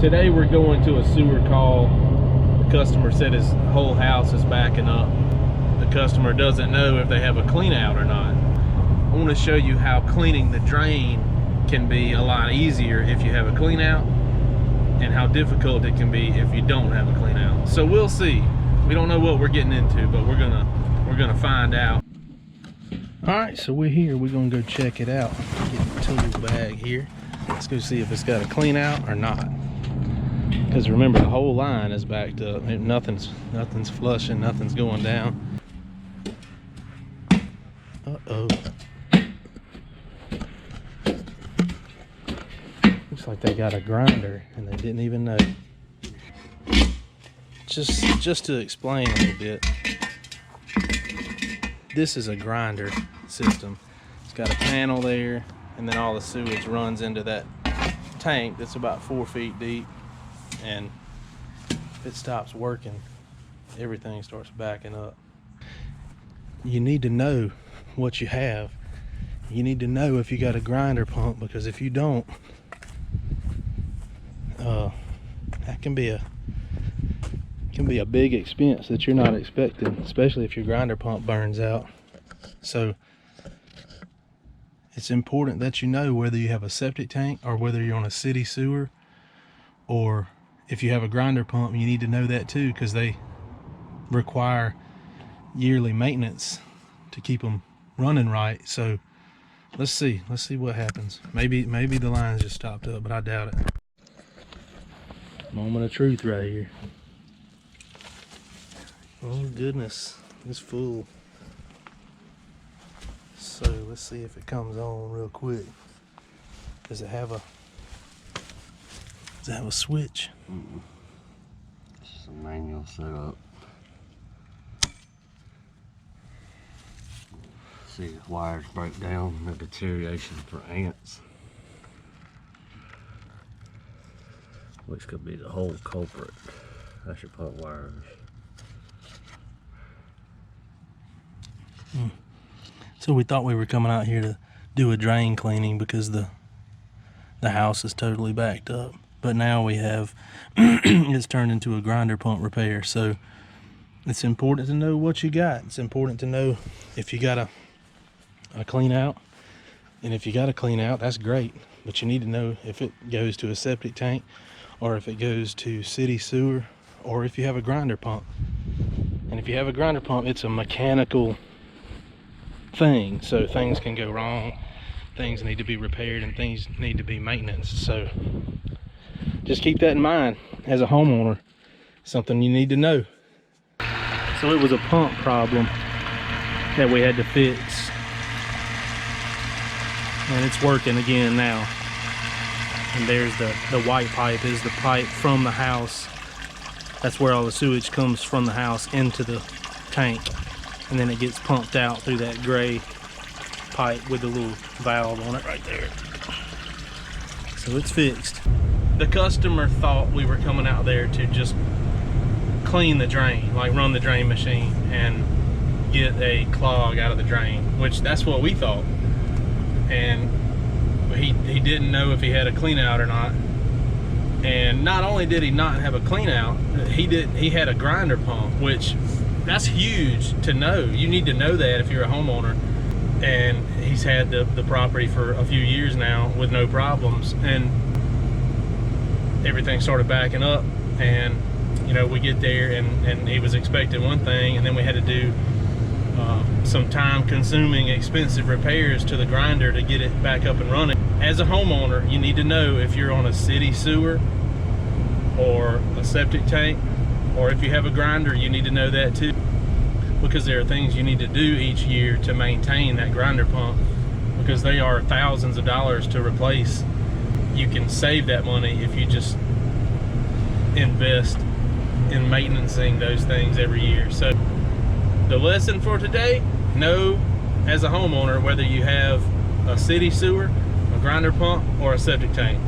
Today we're going to a sewer call. The customer said his whole house is backing up. The customer doesn't know if they have a clean out or not. I want to show you how cleaning the drain can be a lot easier if you have a clean out, and how difficult it can be if you don't have a clean out. So we'll see. We don't know what we're getting into, but we're gonna find out. All right, so we're here. We're gonna go check it out. Get the tool bag here. Let's go see if it's got a clean out or not. Because remember, the whole line is backed up. Nothing's flushing, nothing's going down. Uh-oh. Looks like they got a grinder and they didn't even know. Just to explain a little bit, this is a grinder system. It's got a panel there, and then all the sewage runs into that tank that's about 4 feet deep. And if it stops working, everything starts backing up. You need to know what you have. You need to know if you got a grinder pump, because if you don't, that can be a big expense that you're not expecting, especially if your grinder pump burns out. So it's important that you know whether you have a septic tank or whether you're on a city sewer, or if you have a grinder pump, you need to know that too, because they require yearly maintenance to keep them running right. So let's see what happens. Maybe the line's just stopped up, but I doubt it. Moment of truth right here. Oh goodness, it's full. So let's see if it comes on real quick. Does it have a switch? This is a manual setup. See, the wires break down, the deterioration for ants, which could be the whole culprit. That's your pump wires. So we thought we were coming out here to do a drain cleaning because the house is totally backed up. But now we have, it's turned into a grinder pump repair. So it's important to know what you got. It's important to know if you got a clean out. And if you got a clean out, that's great. But you need to know if it goes to a septic tank, or if it goes to city sewer, or if you have a grinder pump. And if you have a grinder pump, it's a mechanical thing, so things can go wrong, things need to be repaired, and things need to be maintenance. So just keep that in mind as a homeowner. Something you need to know. So it was a pump problem that we had to fix, and it's working again now. And there's the white pipe is the pipe from the house. That's where all the sewage comes from the house into the tank, and then it gets pumped out through that gray pipe with the little valve on it right there. So it's fixed. The customer thought we were coming out there to just clean the drain, like run the drain machine and get a clog out of the drain, which that's what we thought. And he didn't know if he had a clean out or not. And not only did he not have a clean out, he had a grinder pump, which that's huge to know. You need to know that if you're a homeowner. And he's had the property for a few years now with no problems, and everything started backing up. And you know, we get there and he was expecting one thing, and then we had to do some time-consuming, expensive repairs to the grinder to get it back up and running. As a homeowner, you need to know if you're on a city sewer or a septic tank, or if you have a grinder, you need to know that too, because there are things you need to do each year to maintain that grinder pump, because they are thousands of dollars to replace. You can save that money if you just invest in maintaining those things every year. So the lesson for today, know as a homeowner whether you have a city sewer, a grinder pump, or a septic tank.